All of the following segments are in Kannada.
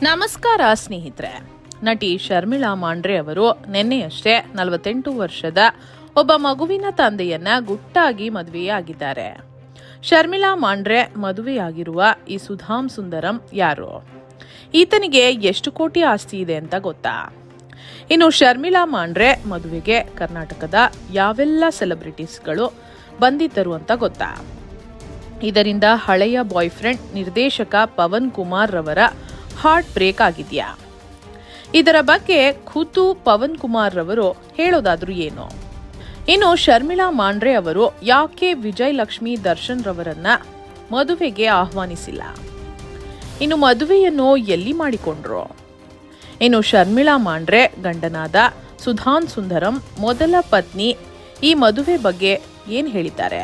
ನಮಸ್ಕಾರ ಸ್ನೇಹಿತರೆ. ನಟಿ ಶರ್ಮಿಳಾ ಮಾಂಡ್ರೆ ಅವರು ನಿನ್ನೆಯಷ್ಟೇ 48 ವರ್ಷದ ಒಬ್ಬ ಮಗುವಿನ ತಂದೆಯನ್ನ ಗುಟ್ಟಾಗಿ ಮದುವೆಯಾಗಿದ್ದಾರೆ. ಶರ್ಮಿಳಾ ಮಾಂಡ್ರೆ ಮದುವೆಯಾಗಿರುವ ಈ ಸುಧಾಮ್ ಸುಂದರಂ ಯಾರು? ಈತನಿಗೆ ಎಷ್ಟು ಕೋಟಿ ಆಸ್ತಿ ಇದೆ ಅಂತ ಗೊತ್ತಾ? ಇನ್ನು ಶರ್ಮಿಳಾ ಮಾಂಡ್ರೆ ಮದುವೆಗೆ ಕರ್ನಾಟಕದ ಯಾವೆಲ್ಲ ಸೆಲೆಬ್ರಿಟೀಸ್ಗಳು ಬಂದಿದ್ದರು ಅಂತ ಗೊತ್ತಾ? ಇದರಿಂದ ಹಳೆಯ ಬಾಯ್ ಫ್ರೆಂಡ್ ನಿರ್ದೇಶಕ ಪವನ್ ಕುಮಾರ್ ರವರ ಹಾರ್ಟ್ ಬ್ರೇಕ್ ಆಗಿದೆಯಾ? ಇದರ ಬಗ್ಗೆ ಖುದ್ದು ಪವನ್ ಕುಮಾರ್ ರವರು ಹೇಳೋದಾದ್ರೂ ಏನು? ಇನ್ನು ಶರ್ಮಿಳಾ ಮಾಂಡ್ರೆ ಅವರು ಯಾಕೆ ವಿಜಯಲಕ್ಷ್ಮಿ ದರ್ಶನ್ ರವರನ್ನ ಮದುವೆಗೆ ಆಹ್ವಾನಿಸಿಲ್ಲ? ಇನ್ನು ಮದುವೆಯನ್ನು ಎಲ್ಲಿ ಮಾಡಿಕೊಂಡ್ರು? ಇನ್ನು ಶರ್ಮಿಳಾ ಮಾಂಡ್ರೆ ಗಂಡನಾದ ಸುಧಾಮ್ ಸುಂದರಂ ಮೊದಲ ಪತ್ನಿ ಈ ಮದುವೆ ಬಗ್ಗೆ ಏನ್ ಹೇಳಿದ್ದಾರೆ?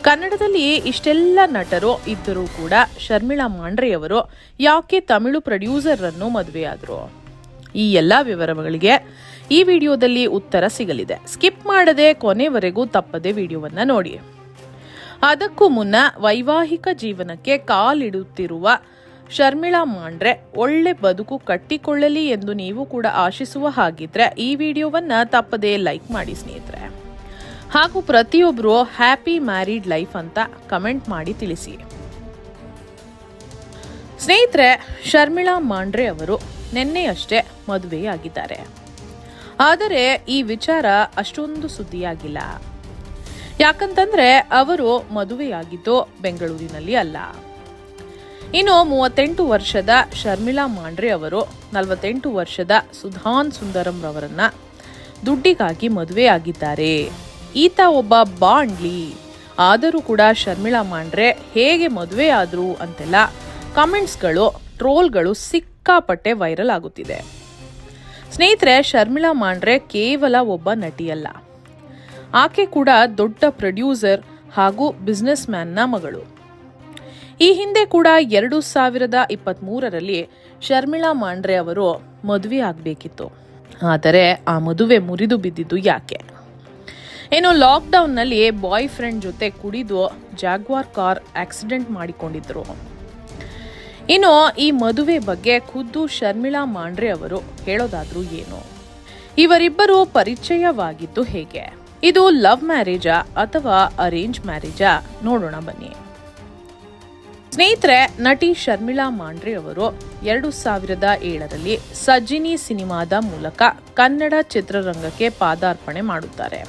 ಕನ್ನಡದಲ್ಲಿ ಇಷ್ಟೆಲ್ಲ ನಟರು ಇದ್ದರೂ ಕೂಡ ಶರ್ಮಿಳಾ ಮಾಂಡ್ರೆಯವರು ಯಾಕೆ ತಮಿಳು ಪ್ರೊಡ್ಯೂಸರ್ ಅನ್ನು ಮದುವೆಯಾದರು? ಈ ಎಲ್ಲ ವಿವರಗಳಿಗೆ ಈ ವಿಡಿಯೋದಲ್ಲಿ ಉತ್ತರ ಸಿಗಲಿದೆ. ಸ್ಕಿಪ್ ಮಾಡದೆ ಕೊನೆವರೆಗೂ ತಪ್ಪದೆ ವಿಡಿಯೋವನ್ನ ನೋಡಿ. ಅದಕ್ಕೂ ಮುನ್ನ ವೈವಾಹಿಕ ಜೀವನಕ್ಕೆ ಕಾಲಿಡುತ್ತಿರುವ ಶರ್ಮಿಳಾ ಮಾಂಡ್ರೆ ಒಳ್ಳೆ ಬದುಕು ಕಟ್ಟಿಕೊಳ್ಳಲಿ ಎಂದು ನೀವು ಕೂಡ ಆಶಿಸುವ ಹಾಗಿದ್ರೆ ಈ ವಿಡಿಯೋವನ್ನ ತಪ್ಪದೆ ಲೈಕ್ ಮಾಡಿ ಸ್ನೇಹಿತರೆ. ಹಾಗೂ ಪ್ರತಿಯೊಬ್ಬರು ಹ್ಯಾಪಿ ಮ್ಯಾರಿಡ್ ಲೈಫ್ ಅಂತ ಕಮೆಂಟ್ ಮಾಡಿ ತಿಳಿಸಿ. ಸ್ನೇಹಿತರೆ, ಶರ್ಮಿಳಾ ಮಾಂಡ್ರೆ ಅವರು ನಿನ್ನೆಯಷ್ಟೇ ಮದುವೆಯಾಗಿದ್ದಾರೆ. ಆದರೆ ಈ ವಿಚಾರ ಅಷ್ಟೊಂದು ಸುದ್ದಿಯಾಗಿಲ್ಲ. ಯಾಕಂತಂದ್ರೆ ಅವರು ಮದುವೆಯಾಗಿದ್ದು ಬೆಂಗಳೂರಿನಲ್ಲಿ ಅಲ್ಲ. ಇನ್ನು 38 ವರ್ಷದ ಶರ್ಮಿಳಾ ಮಾಂಡ್ರೆ ಅವರು 48 ವರ್ಷದ ಸುಧಾಮ್ ಸುಂದರಂ ರವರನ್ನ ದುಡ್ಡಿಗಾಗಿ ಮದುವೆಯಾಗಿದ್ದಾರೆ. ಈತ ಒಬ್ಬ ಬಾಂಡ್ಲಿ. ಆದರೂ ಕೂಡ ಶರ್ಮಿಳಾ ಮಾಂಡ್ರೆ ಹೇಗೆ ಮದುವೆ ಆದ್ರು ಅಂತೆಲ್ಲ ಕಮೆಂಟ್ಸ್ಗಳು, ಟ್ರೋಲ್ಗಳು ಸಿಕ್ಕಾಪಟ್ಟೆ ವೈರಲ್ ಆಗುತ್ತಿದೆ. ಸ್ನೇಹಿತರೆ, ಶರ್ಮಿಳಾ ಮಾಂಡ್ರೆ ಕೇವಲ ಒಬ್ಬ ನಟಿಯಲ್ಲ. ಆಕೆ ಕೂಡ ದೊಡ್ಡ ಪ್ರೊಡ್ಯೂಸರ್ ಹಾಗೂ ಬಿಸ್ನೆಸ್ ಮ್ಯಾನ್ನ ಮಗಳು. ಈ ಹಿಂದೆ ಕೂಡ 2023ರಲ್ಲಿ ಶರ್ಮಿಳಾ ಮಾಂಡ್ರೆ ಅವರು ಮದುವೆ ಆಗಬೇಕಿತ್ತು. ಆದರೆ ಆ ಮದುವೆ ಮುರಿದು ಬಿದ್ದಿದ್ದು ಯಾಕೆ? ಇನ್ನು ಲಾಕ್ಡೌನ್ನಲ್ಲಿ ಬಾಯ್ ಫ್ರೆಂಡ್ ಜೊತೆ ಕುಡಿದು ಜಾಗ್ವಾರ್ ಕಾರ್ ಆಕ್ಸಿಡೆಂಟ್ ಮಾಡಿಕೊಂಡಿದ್ರು. ಇನ್ನು ಈ ಮದುವೆ ಬಗ್ಗೆ ಖುದ್ದು ಶರ್ಮಿಳಾ ಮಾಂಡ್ರೆ ಅವರು ಹೇಳೋದಾದ್ರೂ ಏನು? ಇವರಿಬ್ಬರು ಪರಿಚಯವಾಗಿದ್ದು ಹೇಗೆ? ಇದು ಲವ್ ಮ್ಯಾರೇಜಾ ಅಥವಾ ಅರೇಂಜ್ ಮ್ಯಾರೇಜಾ? ನೋಡೋಣ ಬನ್ನಿ. ಸ್ನೇಹಿತರೆ, ನಟಿ ಶರ್ಮಿಳಾ ಮಾಂಡ್ರೆ ಅವರು 2007ರಲ್ಲಿ ಸಜ್ಜಿನಿ ಸಿನಿಮಾದ ಮೂಲಕ ಕನ್ನಡ ಚಿತ್ರರಂಗಕ್ಕೆ ಪಾದಾರ್ಪಣೆ ಮಾಡುತ್ತಾರೆ.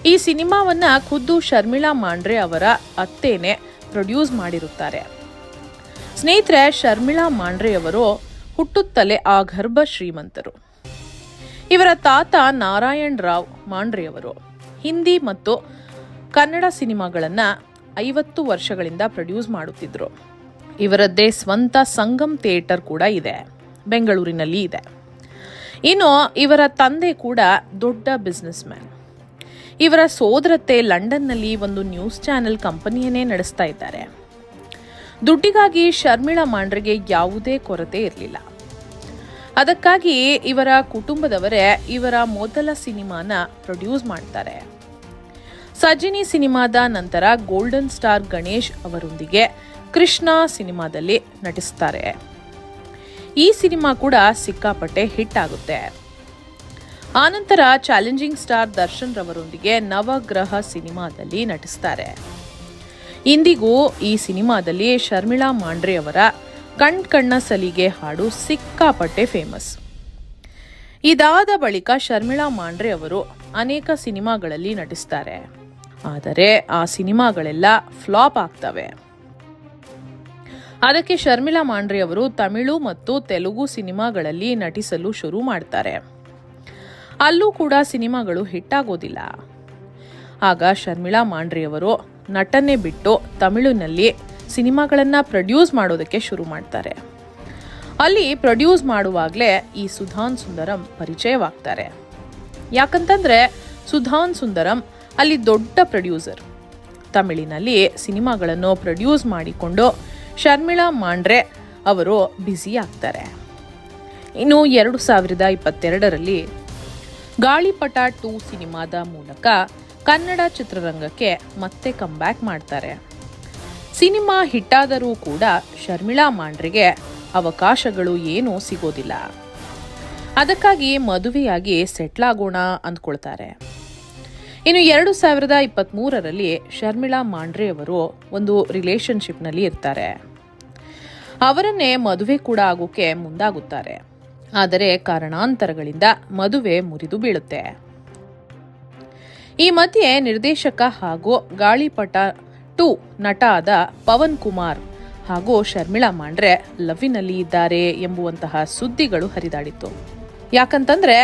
ಈ ಸಿನಿಮಾವನ್ನ ಖುದ್ದು ಶರ್ಮಿಳಾ ಮಾಂಡ್ರೆ ಅವರ ಅತ್ತೇನೆ ಪ್ರೊಡ್ಯೂಸ್ ಮಾಡಿರುತ್ತಾರೆ. ಸ್ನೇಹಿತರೆ, ಶರ್ಮಿಳಾ ಮಾಂಡ್ರೆಯವರು ಹುಟ್ಟುತ್ತಲೇ ಆಗರ್ಭ ಶ್ರೀಮಂತರು. ಇವರ ತಾತ ನಾರಾಯಣ್ ರಾವ್ ಮಾಂಡ್ರೆಯವರು ಹಿಂದಿ ಮತ್ತು ಕನ್ನಡ ಸಿನಿಮಾಗಳನ್ನ 50 ವರ್ಷಗಳಿಂದ ಪ್ರೊಡ್ಯೂಸ್ ಮಾಡುತ್ತಿದ್ರು. ಇವರದ್ದೇ ಸ್ವಂತ ಸಂಗಮ್ ಥಿಯೇಟರ್ ಕೂಡ ಇದೆ, ಬೆಂಗಳೂರಿನಲ್ಲಿ ಇದೆ. ಇನ್ನು ಇವರ ತಂದೆ ಕೂಡ ದೊಡ್ಡ ಬಿಸ್ನೆಸ್ ಮ್ಯಾನ್. ಇವರ ಸೋದರತ್ತೆ ಲಂಡನ್ನಲ್ಲಿ ಒಂದು ನ್ಯೂಸ್ ಚಾನೆಲ್ ಕಂಪನಿಯನ್ನೇ ನಡೆಸ್ತಾ ಇದ್ದಾರೆ. ದುಡ್ಡಿಗಾಗಿ ಶರ್ಮಿಳಾ ಮಾಂಡ್ರೆಗೆ ಯಾವುದೇ ಕೊರತೆ ಇರಲಿಲ್ಲ. ಅದಕ್ಕಾಗಿ ಇವರ ಕುಟುಂಬದವರೇ ಇವರ ಮೊದಲ ಸಿನಿಮಾನ ಪ್ರೊಡ್ಯೂಸ್ ಮಾಡ್ತಾರೆ. ಸಜ್ಜಿನಿ ಸಿನಿಮಾದ ನಂತರ ಗೋಲ್ಡನ್ ಸ್ಟಾರ್ ಗಣೇಶ್ ಅವರೊಂದಿಗೆ ಕೃಷ್ಣ ಸಿನಿಮಾದಲ್ಲಿ ನಟಿಸ್ತಾರೆ. ಈ ಸಿನಿಮಾ ಕೂಡ ಸಿಕ್ಕಾಪಟ್ಟೆ ಹಿಟ್ ಆಗುತ್ತೆ. ಆನಂತರ ಚಾಲೆಂಜಿಂಗ್ ಸ್ಟಾರ್ ದರ್ಶನ್ ರವರೊಂದಿಗೆ ನವಗ್ರಹ ಸಿನಿಮಾದಲ್ಲಿ ನಟಿಸ್ತಾರೆ. ಇಂದಿಗೂ ಈ ಸಿನಿಮಾದಲ್ಲಿ ಶರ್ಮಿಳಾ ಮಾಂಡ್ರೆ ಅವರ ಕಣ್ಣ ಸಲಿಗೆ ಹಾಡು ಸಿಕ್ಕಾಪಟ್ಟೆ ಫೇಮಸ್. ಇದಾದ ಬಳಿಕ ಶರ್ಮಿಳಾ ಮಾಂಡ್ರೆ ಅವರು ಅನೇಕ ಸಿನಿಮಾಗಳಲ್ಲಿ ನಟಿಸ್ತಾರೆ. ಆದರೆ ಆ ಸಿನಿಮಾಗಳೆಲ್ಲ ಫ್ಲಾಪ್ ಆಗ್ತವೆ. ಅದಕ್ಕೆ ಶರ್ಮಿಳಾ ಮಾಂಡ್ರೆ ಅವರು ತಮಿಳು ಮತ್ತು ತೆಲುಗು ಸಿನಿಮಾಗಳಲ್ಲಿ ನಟಿಸಲು ಶುರು ಮಾಡ್ತಾರೆ. ಅಲ್ಲೂ ಕೂಡ ಸಿನಿಮಾಗಳು ಹಿಟ್ ಆಗೋದಿಲ್ಲ. ಆಗ ಶರ್ಮಿಳಾ ಮಾಂಡ್ರೆಯವರು ನಟನೆ ಬಿಟ್ಟು ತಮಿಳಿನಲ್ಲಿ ಸಿನಿಮಾಗಳನ್ನ ಪ್ರೊಡ್ಯೂಸ್ ಮಾಡೋದಕ್ಕೆ ಶುರು ಮಾಡ್ತಾರೆ. ಅಲ್ಲಿ ಪ್ರೊಡ್ಯೂಸ್ ಮಾಡುವಾಗಲೇ ಈ ಸುಧಾಮ್ ಸುಂದರಂ ಪರಿಚಯವಾಗ್ತಾರೆ. ಯಾಕಂತಂದ್ರೆ ಸುಧಾಮ್ ಸುಂದರಂ ಅಲ್ಲಿ ದೊಡ್ಡ ಪ್ರೊಡ್ಯೂಸರ್. ತಮಿಳಿನಲ್ಲಿ ಸಿನಿಮಾಗಳನ್ನು ಪ್ರೊಡ್ಯೂಸ್ ಮಾಡಿಕೊಂಡು ಶರ್ಮಿಳಾ ಮಾಂಡ್ರೆ ಅವರು ಬ್ಯುಸಿ ಆಗ್ತಾರೆ. ಇನ್ನು 2022ರಲ್ಲಿ ಗಾಳಿಪಟ 2 ಸಿನಿಮಾದ ಮೂಲಕ ಕನ್ನಡ ಚಿತ್ರರಂಗಕ್ಕೆ ಮತ್ತೆ ಕಮ್ಬ್ಯಾಕ್ ಮಾಡ್ತಾರೆ. ಸಿನಿಮಾ ಹಿಟ್ಟಾದರೂ ಕೂಡ ಶರ್ಮಿಳಾ ಮಾಂಡ್ರೆಗೆ ಅವಕಾಶಗಳು ಏನೂ ಸಿಗೋದಿಲ್ಲ. ಅದಕ್ಕಾಗಿ ಮದುವೆಯಾಗಿ ಸೆಟ್ಲ್ ಆಗೋಣ ಅಂದ್ಕೊಳ್ತಾರೆ. ಇನ್ನು 2023ರಲ್ಲಿ ಶರ್ಮಿಳಾ ಮಾಂಡ್ರೆ ಅವರು ಒಂದು ರಿಲೇಶನ್ಶಿಪ್ನಲ್ಲಿ ಇರ್ತಾರೆ. ಅವರನ್ನೇ ಮದುವೆ ಕೂಡ ಆಗೋಕೆ ಮುಂದಾಗುತ್ತಾರೆ. ಆದರೆ ಕಾರಣಾಂತರಗಳಿಂದ ಮದುವೆ ಮುರಿದು ಬೀಳುತ್ತೆ. ಈ ಮಧ್ಯೆ ನಿರ್ದೇಶಕ ಹಾಗೂ ಗಾಳಿಪಟ 2 ನಟ ಆದ ಪವನ್ ಕುಮಾರ್ ಹಾಗೂ ಶರ್ಮಿಳಾ ಮಾಂಡ್ರೆ ಲವ್ವಿನಲ್ಲಿ ಇದ್ದಾರೆ ಎಂಬುವಂತಹ ಸುದ್ದಿಗಳು ಹರಿದಾಡಿತ್ತು. ಯಾಕಂತಂದ್ರೆ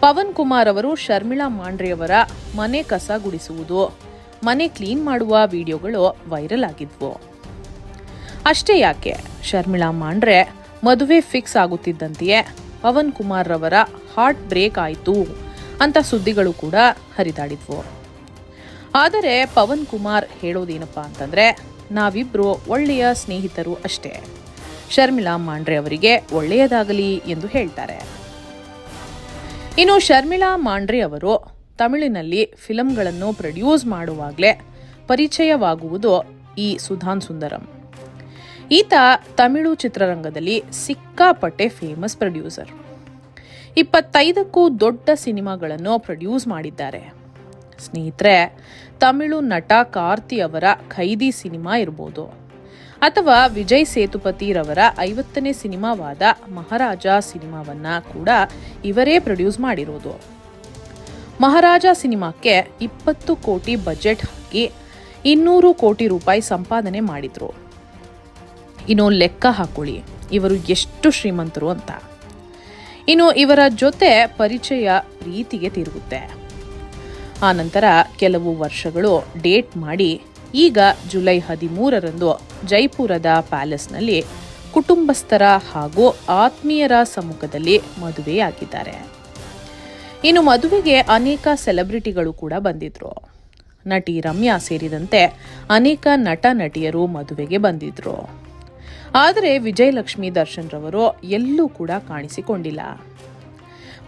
ಪವನ್ ಕುಮಾರ್ ಅವರು ಶರ್ಮಿಳಾ ಮಾಂಡ್ರೆಯವರ ಮನೆ ಕಸ ಗುಡಿಸುವುದು, ಮನೆ ಕ್ಲೀನ್ ಮಾಡುವ ವಿಡಿಯೋಗಳು ವೈರಲ್ ಆಗಿದ್ವು. ಅಷ್ಟೇ ಯಾಕೆ, ಶರ್ಮಿಳಾ ಮಾಂಡ್ರೆ ಮದುವೆ ಫಿಕ್ಸ್ ಆಗುತ್ತಿದ್ದಂತೆಯೇ ಪವನ್ ಕುಮಾರ್ ರವರ ಹಾರ್ಟ್ ಬ್ರೇಕ್ ಆಯಿತು ಅಂತ ಸುದ್ದಿಗಳು ಕೂಡ ಹರಿದಾಡಿದ್ವು. ಆದರೆ ಪವನ್ ಕುಮಾರ್ ಹೇಳೋದೇನಪ್ಪಾ ಅಂತಂದ್ರೆ, ನಾವಿಬ್ರು ಒಳ್ಳೆಯ ಸ್ನೇಹಿತರು ಅಷ್ಟೇ, ಶರ್ಮಿಳಾ ಮಾಂಡ್ರೆ ಅವರಿಗೆ ಒಳ್ಳೆಯದಾಗಲಿ ಎಂದು ಹೇಳ್ತಾರೆ. ಇನ್ನು ಶರ್ಮಿಳಾ ಮಾಂಡ್ರೆ ಅವರು ತಮಿಳಿನಲ್ಲಿ ಫಿಲಂಗಳನ್ನು ಪ್ರೊಡ್ಯೂಸ್ ಮಾಡುವಾಗಲೇ ಪರಿಚಯವಾಗುವುದು ಈ ಸುಧಾನ್ ಸುಂದರಂ. ಈತ ತಮಿಳು ಚಿತ್ರರಂಗದಲ್ಲಿ ಸಿಕ್ಕಾಪಟ್ಟೆ ಫೇಮಸ್ ಪ್ರೊಡ್ಯೂಸರ್. 25ಕ್ಕೂ ದೊಡ್ಡ ಸಿನಿಮಾಗಳನ್ನು ಪ್ರೊಡ್ಯೂಸ್ ಮಾಡಿದ್ದಾರೆ. ಸ್ನೇಹಿತರೆ, ತಮಿಳು ನಟ ಕಾರ್ತಿ ಅವರ ಖೈದಿ ಸಿನಿಮಾ ಇರ್ಬೋದು, ಅಥವಾ ವಿಜಯ್ ಸೇತುಪತಿ ರವರ 50ನೇ ಸಿನಿಮಾವಾದ ಮಹಾರಾಜ ಸಿನಿಮಾವನ್ನ ಕೂಡ ಇವರೇ ಪ್ರೊಡ್ಯೂಸ್ ಮಾಡಿರೋದು. ಮಹಾರಾಜ ಸಿನಿಮಾಕ್ಕೆ 20 ಕೋಟಿ ಬಜೆಟ್ ಹಾಕಿ 200 ಕೋಟಿ ರೂಪಾಯಿ ಸಂಪಾದನೆ ಮಾಡಿದ್ರು. ಇನ್ನು ಲೆಕ್ಕ ಹಾಕೊಳ್ಳಿ ಇವರು ಎಷ್ಟು ಶ್ರೀಮಂತರು ಅಂತ. ಇನ್ನು ಇವರ ಜೊತೆ ಪರಿಚಯ ಪ್ರೀತಿಗೆ ತಿರುಗುತ್ತೆ. ಆ ನಂತರ ಕೆಲವು ವರ್ಷಗಳು ಡೇಟ್ ಮಾಡಿ ಈಗ ಜುಲೈ 13ರಂದು ಜೈಪುರದ ಪ್ಯಾಲೇಸ್ನಲ್ಲಿ ಕುಟುಂಬಸ್ಥರ ಹಾಗೂ ಆತ್ಮೀಯರ ಸಮ್ಮುಖದಲ್ಲಿ ಮದುವೆಯಾಗಿದ್ದಾರೆ. ಇನ್ನು ಮದುವೆಗೆ ಅನೇಕ ಸೆಲೆಬ್ರಿಟಿಗಳು ಕೂಡ ಬಂದಿದ್ರು. ನಟಿ ರಮ್ಯಾ ಸೇರಿದಂತೆ ಅನೇಕ ನಟ ನಟಿಯರು ಮದುವೆಗೆ ಬಂದಿದ್ರು. ಆದರೆ ವಿಜಯಲಕ್ಷ್ಮಿ ದರ್ಶನ್ ರವರು ಎಲ್ಲೂ ಕೂಡ ಕಾಣಿಸಿಕೊಂಡಿಲ್ಲ.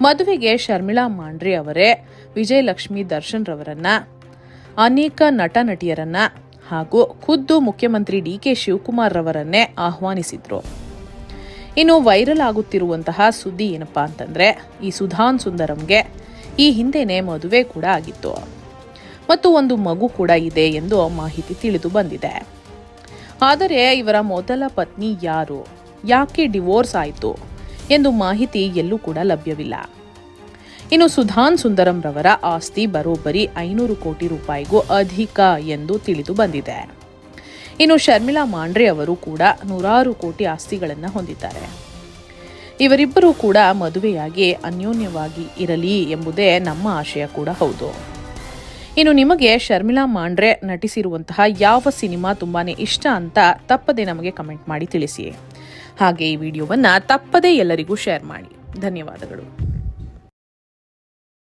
ಮದುವೆಗೆ ಶರ್ಮಿಳಾ ಮಾಂಡ್ರೆ ಅವರೇ ವಿಜಯಲಕ್ಷ್ಮಿ ದರ್ಶನ್ ರವರನ್ನ, ಅನೇಕ ನಟ ನಟಿಯರನ್ನ ಹಾಗೂ ಖುದ್ದು ಮುಖ್ಯಮಂತ್ರಿ ಡಿ.ಕೆ. ಶಿವಕುಮಾರ್ ರವರನ್ನೇ ಆಹ್ವಾನಿಸಿದ್ರು. ಇನ್ನು ವೈರಲ್ ಆಗುತ್ತಿರುವಂತಹ ಸುದ್ದಿ ಏನಪ್ಪಾ ಅಂತಂದ್ರೆ, ಈ ಸುಧಾನ್ ಸುಂದರಂಗೆ ಈ ಹಿಂದೆನೆ ಮದುವೆ ಕೂಡ ಆಗಿತ್ತು ಮತ್ತು ಒಂದು ಮಗು ಕೂಡ ಇದೆ ಎಂದು ಮಾಹಿತಿ ತಿಳಿದು ಬಂದಿದೆ. ಆದರೆ ಇವರ ಮೊದಲ ಪತ್ನಿ ಯಾರು, ಯಾಕೆ ಡಿವೋರ್ಸ್ ಆಯಿತು ಎಂದು ಮಾಹಿತಿ ಎಲ್ಲೂ ಕೂಡ ಲಭ್ಯವಿಲ್ಲ. ಇನ್ನು ಸುಧಾನ್ ಸುಂದರಂ ರವರ ಆಸ್ತಿ ಬರೋಬ್ಬರಿ 500 ಕೋಟಿ ರೂಪಾಯಿಗೂ ಅಧಿಕ ಎಂದು ತಿಳಿದು ಬಂದಿದೆ. ಇನ್ನು ಶರ್ಮಿಳಾ ಮಾಂಡ್ರೆ ಅವರು ಕೂಡ 100 ಕೋಟಿ ಆಸ್ತಿಗಳನ್ನು ಹೊಂದಿದ್ದಾರೆ. ಇವರಿಬ್ಬರೂ ಕೂಡ ಮದುವೆಯಾಗಿ ಅನ್ಯೋನ್ಯವಾಗಿ ಇರಲಿ ಎಂಬುದೇ ನಮ್ಮ ಆಶಯ ಕೂಡ ಹೌದು. ಇನ್ನು ನಿಮಗೆ ಶರ್ಮಿಳಾ ಮಾಂಡ್ರೆ ನಟಿಸಿರುವಂತಹ ಯಾವ ಸಿನಿಮಾ ತುಂಬಾನೇ ಇಷ್ಟ ಅಂತ ತಪ್ಪದೆ ನಮಗೆ ಕಮೆಂಟ್ ಮಾಡಿ ತಿಳಿಸಿ. ಹಾಗೆ ಈ ವಿಡಿಯೋವನ್ನ ತಪ್ಪದೆ ಎಲ್ಲರಿಗೂ ಶೇರ್ ಮಾಡಿ. ಧನ್ಯವಾದಗಳು.